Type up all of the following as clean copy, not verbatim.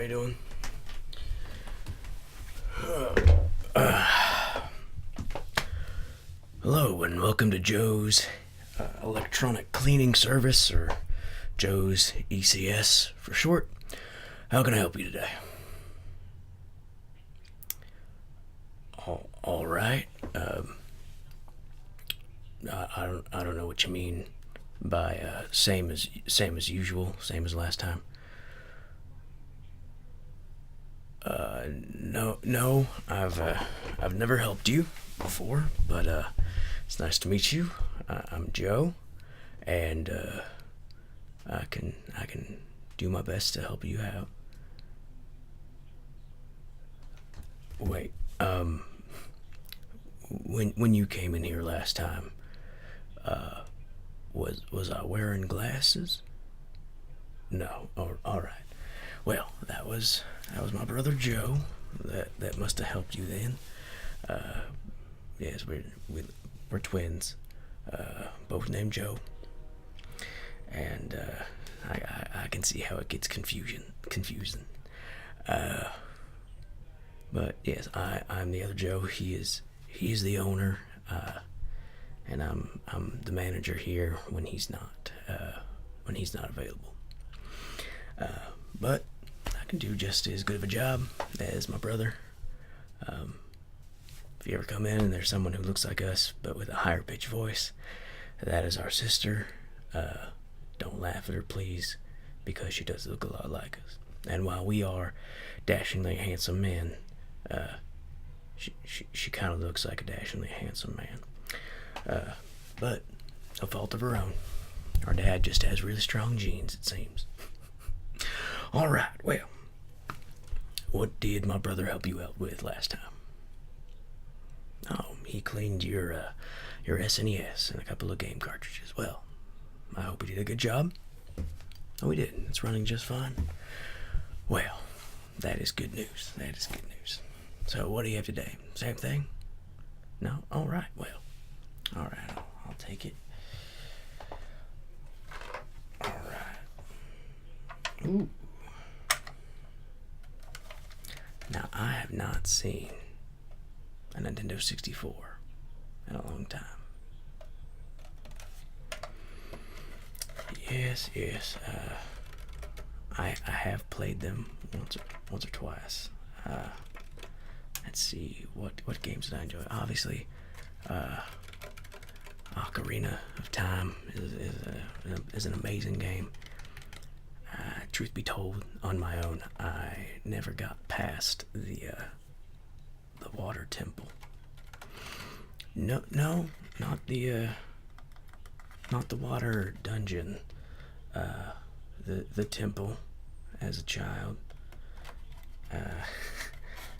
you doing? Hello and welcome to Joe's electronic cleaning service, or Joe's ECS for short. How can I help you today? All right. I don't know what you mean by same as usual, same as last time. No, I've never helped you before, but it's nice to meet you. I'm Joe, and I can do my best to help you out. Wait, when you came in here last time, was I wearing glasses? No. All right. Well, that was my brother Joe. That must have helped you then. Yes, we're twins, both named Joe, and I can see how it gets confusing. But yes, I'm the other Joe. He's the owner, and I'm the manager here when he's not available. But I can do just as good of a job as my brother. If you ever come in and there's someone who looks like us but with a higher pitched voice, that is our sister. Don't laugh at her, please, because she does look a lot like us. And while we are dashingly handsome men, she kind of looks like a dashingly handsome man. But no fault of her own. Our dad just has really strong genes, it seems. All right, well, what did my brother help you out with last time? Oh, he cleaned your SNES and a couple of game cartridges. Well, I hope he did a good job. Oh, he did. It's running just fine. Well, that is good news. So what do you have today? Same thing? No? All right, well. All right, I'll take it. All right. Ooh. Now, I have not seen a Nintendo 64 in a long time. Yes. I have played them once or twice. Let's see, what games did I enjoy? Obviously, Ocarina of Time is an amazing game. Truth be told, on my own, I never got past the water temple. No, not the water dungeon. The temple. As a child,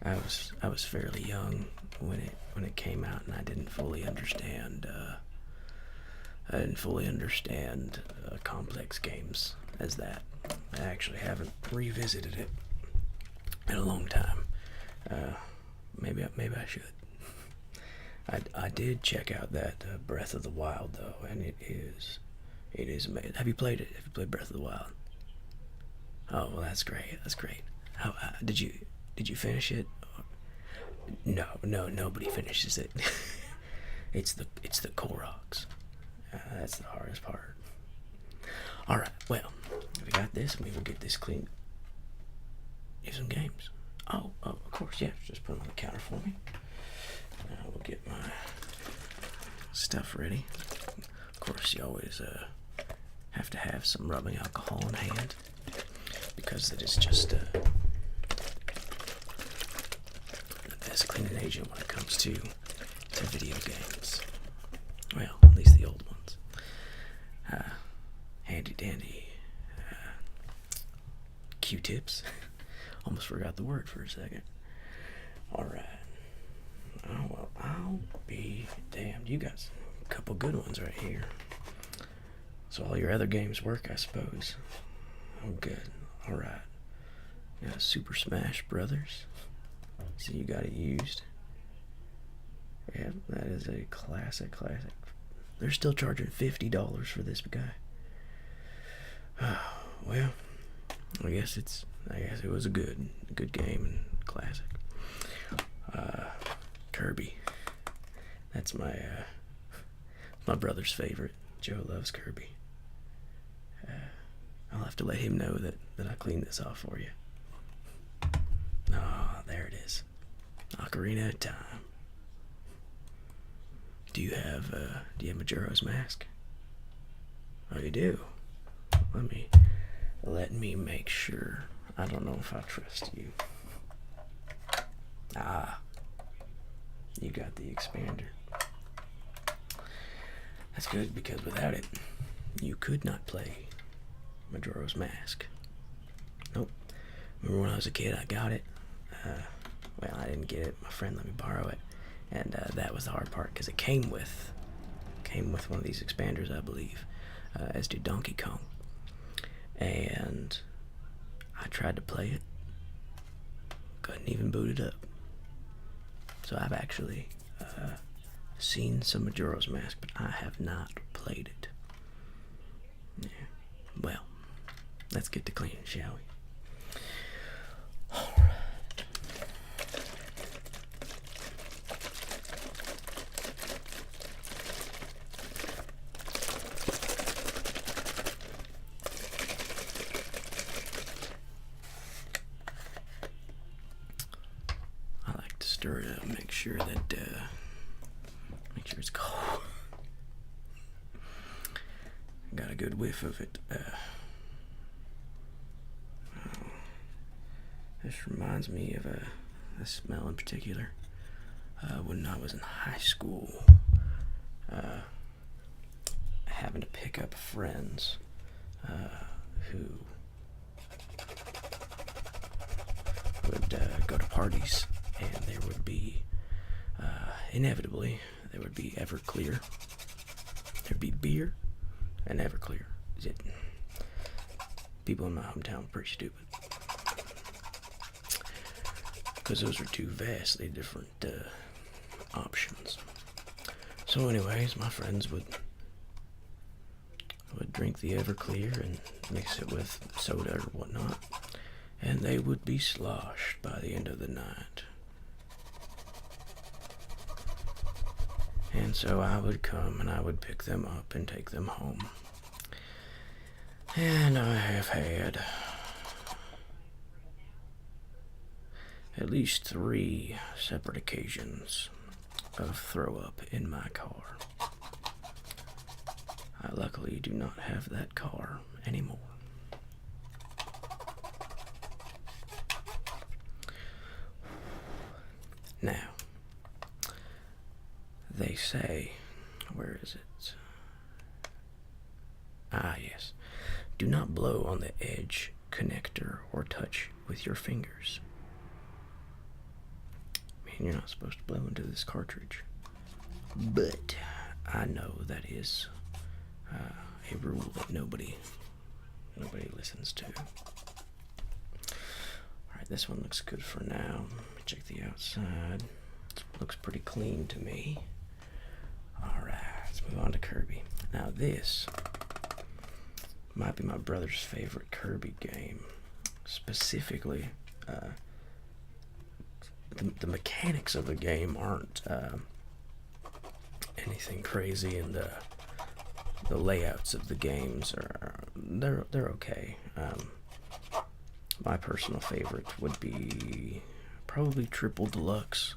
I was fairly young when it came out, and I didn't fully understand. Complex games as that. I actually haven't revisited it in a long time. Maybe I should. I did check out that Breath of the Wild though, and it is amazing. Have you played it? Have you played Breath of the Wild? Oh, well, that's great. How did you finish it? No, nobody finishes it. it's the Koroks. That's the hardest part. All right, well, we got this, and we will get this clean. You have some games. Oh, of course, yeah. Just put them on the counter for me. We'll get my stuff ready. Of course, you always have to have some rubbing alcohol in hand, because it is just the best cleaning agent when it comes to video games. Well, at least the old ones. Handy dandy Q-tips. Almost forgot the word for a second. All right. Oh, well, I'll be damned. You got a couple good ones right here. So all your other games work, I suppose. Oh, good. All right. Yeah, Super Smash Brothers. So you got it used. Yeah, that is a classic. They're still charging $50 for this guy. Well, we guess it was a good game and classic. Kirby. That's my brother's favorite. Joe loves Kirby. I'll have to let him know that I cleaned this off for you. Ah, there it is. Ocarina of Time. Do you have Majora's Mask? Oh, you do? Let me make sure. I don't know if I trust you. Ah, you got the expander. That's good, because without it, you could not play Majora's Mask. Nope. Remember when I was a kid, I got it. Well, I didn't get it. My friend let me borrow it, and that was the hard part, because it came with one of these expanders, I believe, as did Donkey Kong. And I tried to play it, couldn't even boot it up. So I've actually seen some Majora's Mask, but I have not played it. Yeah. Well, let's get to cleaning, shall we? Alright. I like to stir it up, make sure it's cold. Got a good whiff of it. This reminds me of a smell in particular. When I was in high school, having to pick up friends who would go to parties, and there would be inevitably there would be Everclear. There'd be beer and Everclear. People in my hometown were pretty stupid, because those are two vastly different options. So anyways, my friends would drink the Everclear and mix it with soda or whatnot, and they would be sloshed by the end of the night. And so I would come and I would pick them up and take them home. And I have had at least 3 separate occasions of throw up in my car. I luckily do not have that car anymore. Now, they say, where is it? Ah, yes. Do not blow on the edge connector or touch with your fingers. I mean, you're not supposed to blow into this cartridge, but I know that is a rule that nobody listens to. Alright, this one looks good for now. Check the outside. Looks pretty clean to me. Alright, let's move on to Kirby. Now this might be my brother's favorite Kirby game. Specifically, the mechanics of the game aren't anything crazy, and the layouts of the games they're okay. My personal favorite would be probably Triple Deluxe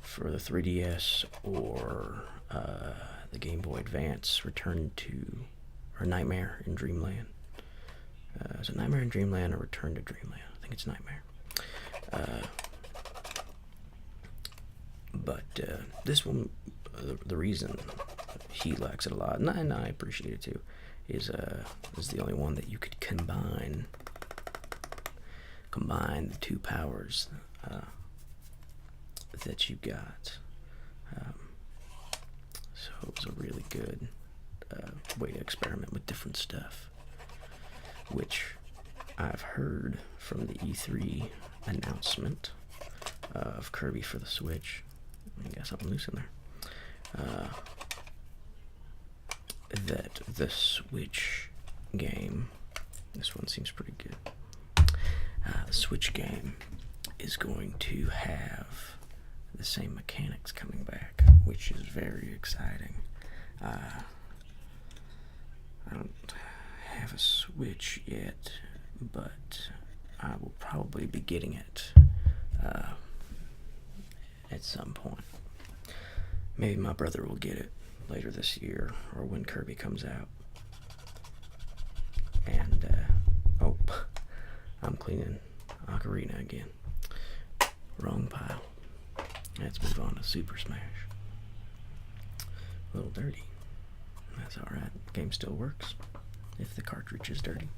for the 3DS, or the Game Boy Advance, Nightmare in Dreamland. Is it Nightmare in Dreamland or Return to Dreamland? I think it's Nightmare. But this one, the reason he likes it a lot, and I appreciate it too, is the only one that you could combine the 2 powers that you got. So it was a really good way to experiment with different stuff, which I've heard from the E3 announcement of Kirby for the Switch. I got something loose in there. That the Switch game, this one seems pretty good, The Switch game is going to have the same mechanics coming back, which is very exciting. I don't have a Switch yet, but I will probably be getting it at some point. Maybe my brother will get it later this year or when Kirby comes out. And, oh, I'm cleaning Ocarina again. Wrong pile. Let's move on to Super Smash. A little dirty. That's alright. The game still works if the cartridge is dirty.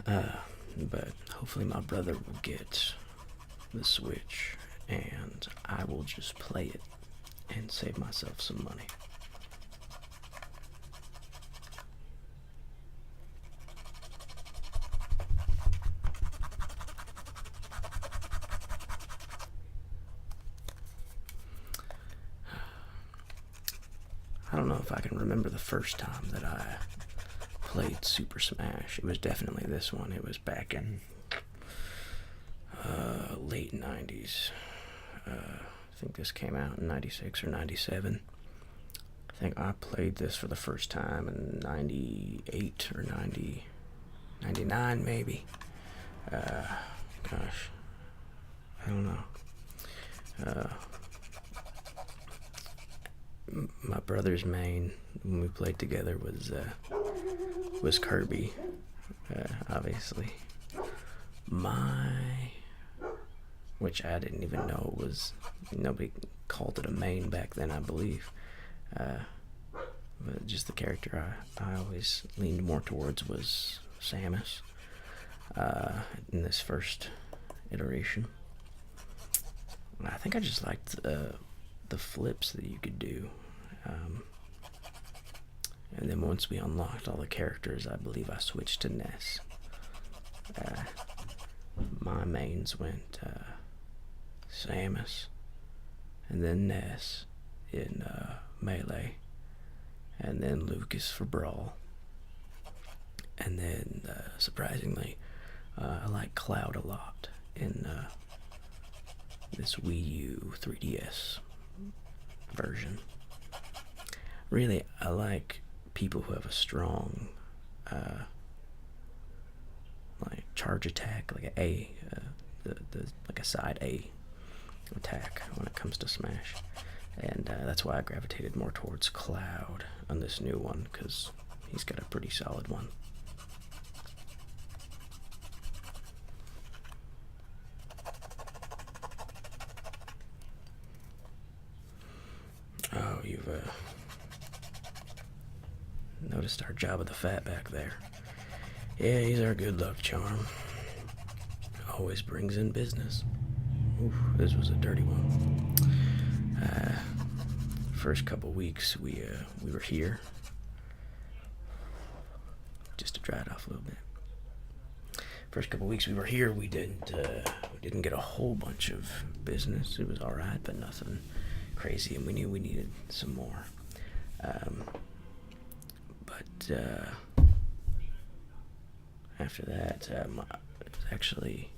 But hopefully my brother will get the Switch and I will just play it and save myself some money. I don't know if I can remember the first time that I played Super Smash. It was definitely this one. It was back in late 90s. I think this came out in 96 or 97. I think I played this for the first time in 98 or 99 maybe. Gosh, I don't know. My brother's main when we played together was Kirby, obviously. Which I didn't even know was, nobody called it a main back then, I believe. But just the character I always leaned more towards was Samus in this first iteration. I think I just liked the flips that you could do. And then once we unlocked all the characters, I believe I switched to Ness. My mains went Samus, and then Ness in Melee, and then Lucas for Brawl. And then, surprisingly, I like Cloud a lot in this Wii U 3DS version. Really, I like people who have a strong like charge attack, like a like a side A attack when it comes to Smash, and that's why I gravitated more towards Cloud on this new one, because he's got a pretty solid one. Oh, you've noticed our Jabba the Fat back there. Yeah, he's our good luck charm. Always brings in business. Oof, this was a dirty one. First couple weeks we were here. Just to dry it off a little bit. First couple weeks we were here, we didn't get a whole bunch of business. It was all right, but nothing crazy, and we knew we needed some more. But after that, actually,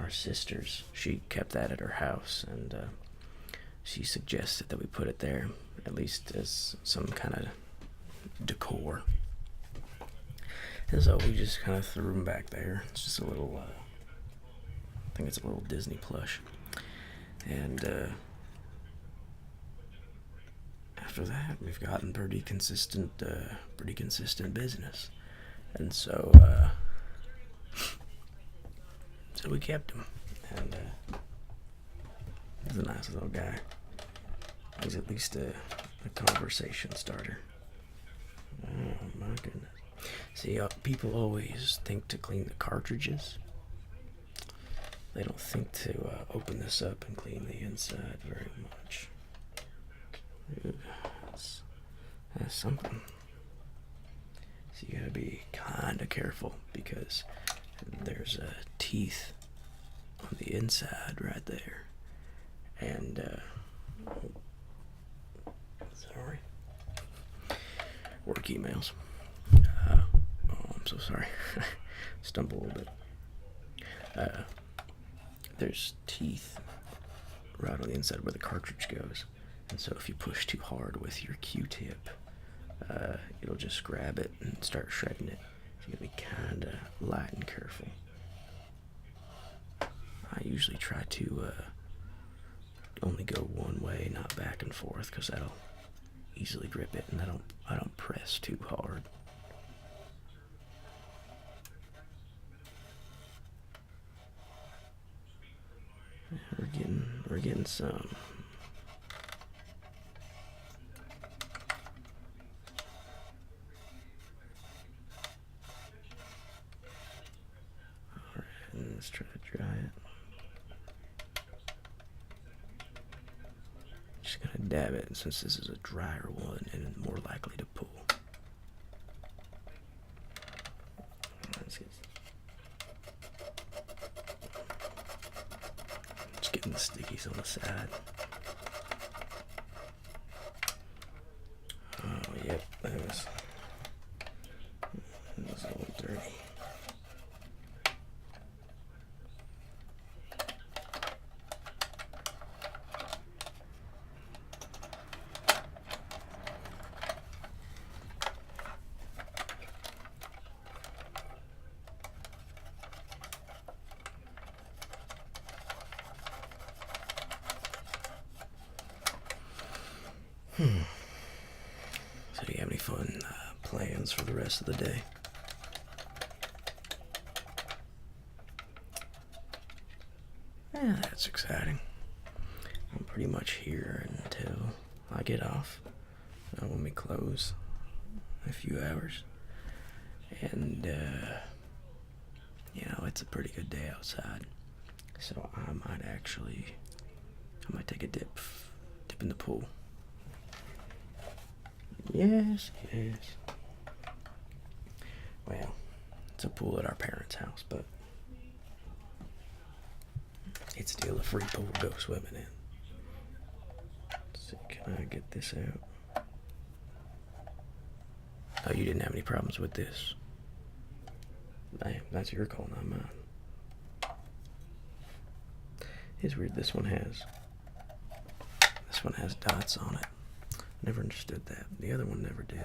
our sister's, she kept that at her house, and she suggested that we put it there, at least as some kind of decor. And so we just kind of threw them back there. It's just a little, I think it's a little Disney plush. And after that, we've gotten pretty consistent business. And so we kept him, and he's a nice little guy. He's at least a conversation starter. Oh my goodness. See, people always think to clean the cartridges. They don't think to open this up and clean the inside very much. That's something. So you gotta be kinda careful, because there's teeth on the inside right there. And sorry. Work emails. so sorry. Stumble a little bit. There's teeth right on the inside where the cartridge goes, and so if you push too hard with your Q-tip, it'll just grab it and start shredding it. So you gotta be kind of light and careful. I usually try to only go one way, not back and forth, because that'll easily grip it, and I don't press too hard. We're getting some. Alright, let's try to dry it. Just gonna dab it, since this is a drier one and more likely to pull. Just getting the stickies on the side. Oh, yep, that was a little dirty. So do you have any fun plans for the rest of the day? Yeah, that's exciting. I'm pretty much here until I get off when we close in a few hours. And, it's a pretty good day outside. So I might take a dip in the pool. Yes. Well, it's a pool at our parents' house, but it's still a free pool to go swimming in. Let's see, can I get this out? Oh, you didn't have any problems with this? Damn, that's your call, not mine. It's weird, this one has dots on it. Never understood that. The other one never did.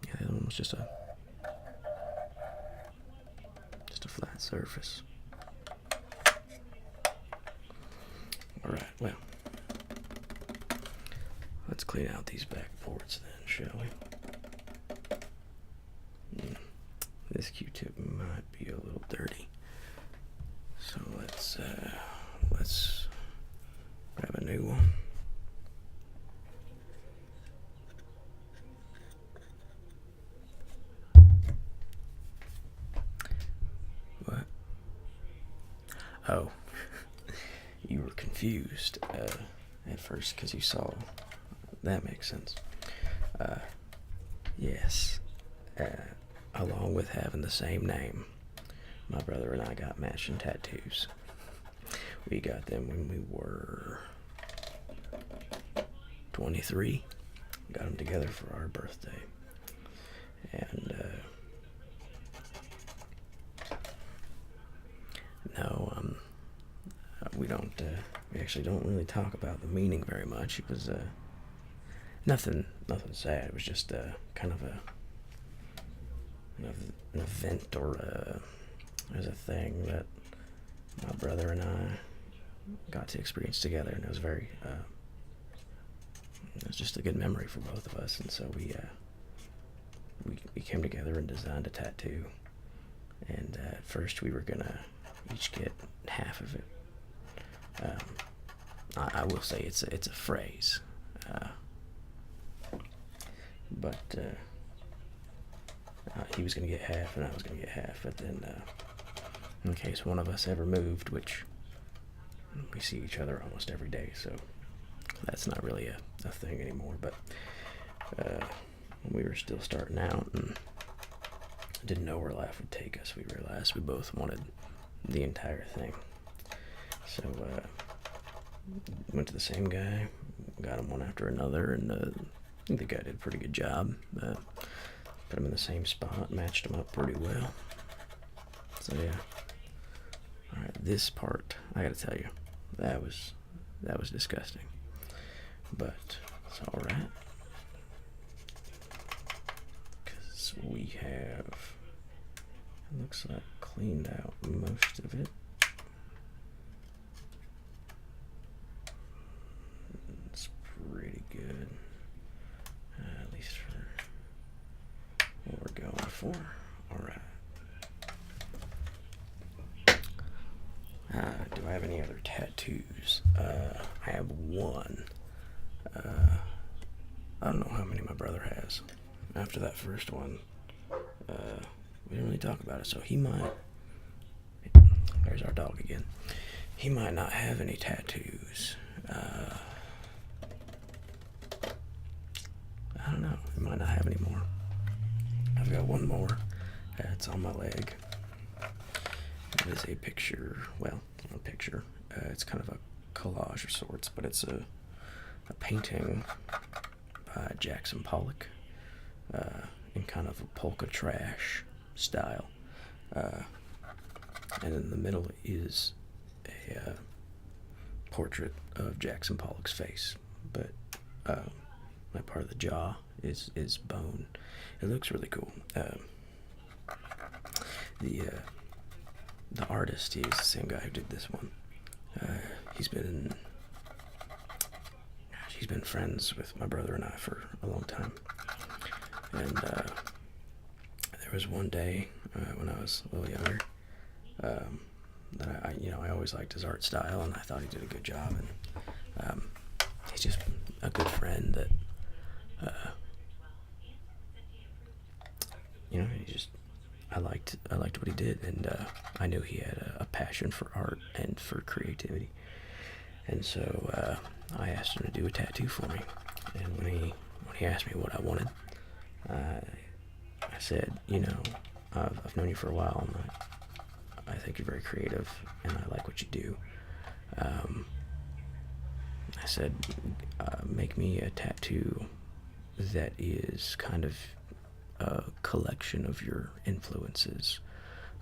Yeah, the other one was just a flat surface. Alright, well, let's clean out these backboards then, shall we? This Q-tip might be a little dirty. So let's grab a new one. What? Oh, you were confused at first because you saw. That makes sense. Yes. Along with having the same name, my brother and I got matching tattoos. We got them when we were 23. Got them together for our birthday. And, no, we actually don't really talk about the meaning very much. It was, nothing sad. It was just, kind of an event or there's a thing that my brother and I got to experience together, and it was it was just a good memory for both of us. And so we came together and designed a tattoo. And at first we were gonna each get half of it. I will say it's a phrase, but he was gonna get half and I was gonna get half. But then, in case one of us ever moved, which we see each other almost every day, so that's not really a thing anymore. But when we were still starting out and didn't know where life would take us, we realized we both wanted the entire thing. So went to the same guy, got him one after another, and I think the guy did a pretty good job. Put him in the same spot, matched him up pretty well. So yeah. Alright, this part, I gotta tell you, that was disgusting. But it's alright. Because we have, it looks like, cleaned out most of it. It's pretty good. At least for what we're going for. Alright. Do I have any other tattoos? I have one. I don't know how many my brother has. After that first one, we didn't really talk about it, so he might. There's our dog again. He might not have any tattoos. I don't know. He might not have any more. I've got one more. It's on my leg. It is a picture. Well, not a picture. It's kind of a collage of sorts, but it's a painting by Jackson Pollock in kind of a polka trash style. And in the middle is a portrait of Jackson Pollock's face, but that part of the jaw is bone. It looks really cool. The artist, he's the same guy who did this one. He's been friends with my brother and I for a long time. And there was one day when I was a little younger that I always liked his art style, and I thought he did a good job. And he's just a good friend that I liked what he did, and I knew he had a passion for art and for creativity. And so I asked him to do a tattoo for me. And when he asked me what I wanted, I said, I've known you for a while, and I think you're very creative, and I like what you do. I said, make me a tattoo that is kind of a collection of your influences,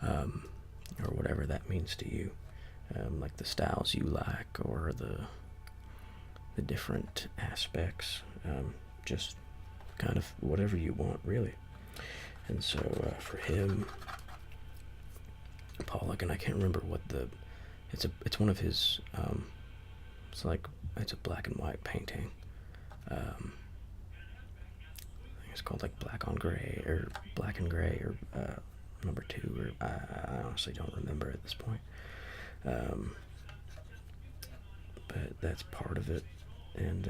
or whatever that means to you, like the styles you like, or the different aspects, just kind of whatever you want, really. And so for him, Pollock, and I can't remember what it's one of his, it's a black and white painting. I think it's called like Black on Gray, or Black and Gray, or number 2, or I honestly don't remember at this point. But that's part of it, and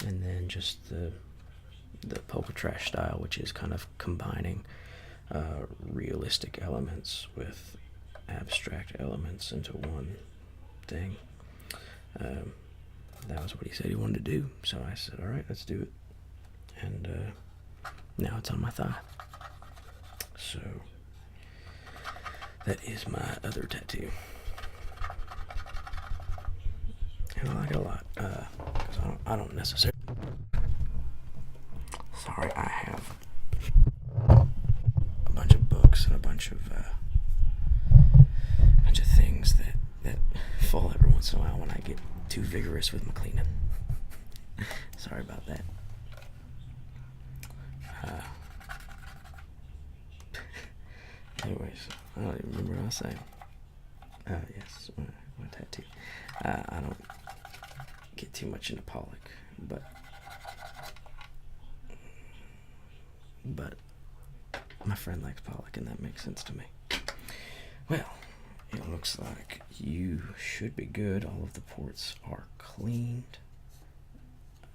then just the polka trash style, which is kind of combining realistic elements with abstract elements into one thing. That was what he said he wanted to do, so I said, all right, let's do it. And now it's on my thigh. So that is my other tattoo, and I like it a lot, because I don't necessarily. Sorry, I have a bunch of books and a bunch of things that fall every once in a while when I get too vigorous with my cleaning. Sorry about that. Anyways, I don't even remember what I was saying. Yes, my tattoo. I don't get too much into Pollock, but my friend likes Pollock, and that makes sense to me. Well, it looks like you should be good. All of the ports are cleaned.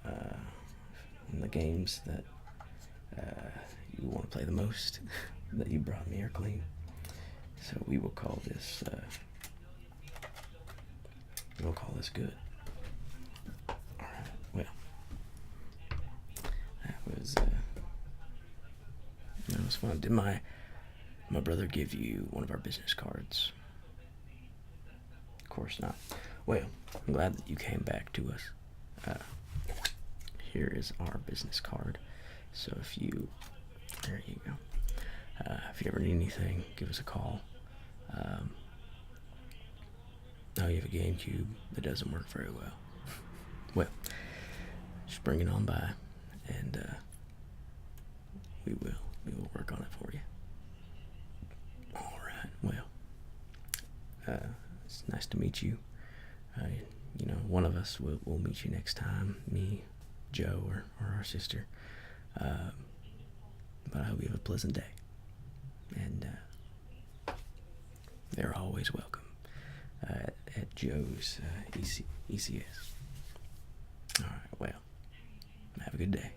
And the games that you want to play the most that you brought me are clean. So we will call this good. Alright, well, that was fun. Did my brother give you one of our business cards? Of course not. Well, I'm glad that you came back to us. Here is our business card. So if you, there you go. If you ever need anything, give us a call. Oh, you have a GameCube that doesn't work very well. Well, just bring it on by, and we will work on it for you. All right. Well, it's nice to meet you. You know, one of us will meet you next time. Me, Joe, or our sister. But I hope you have a pleasant day. And they're always welcome at Joe's ECS. All right. Well, have a good day.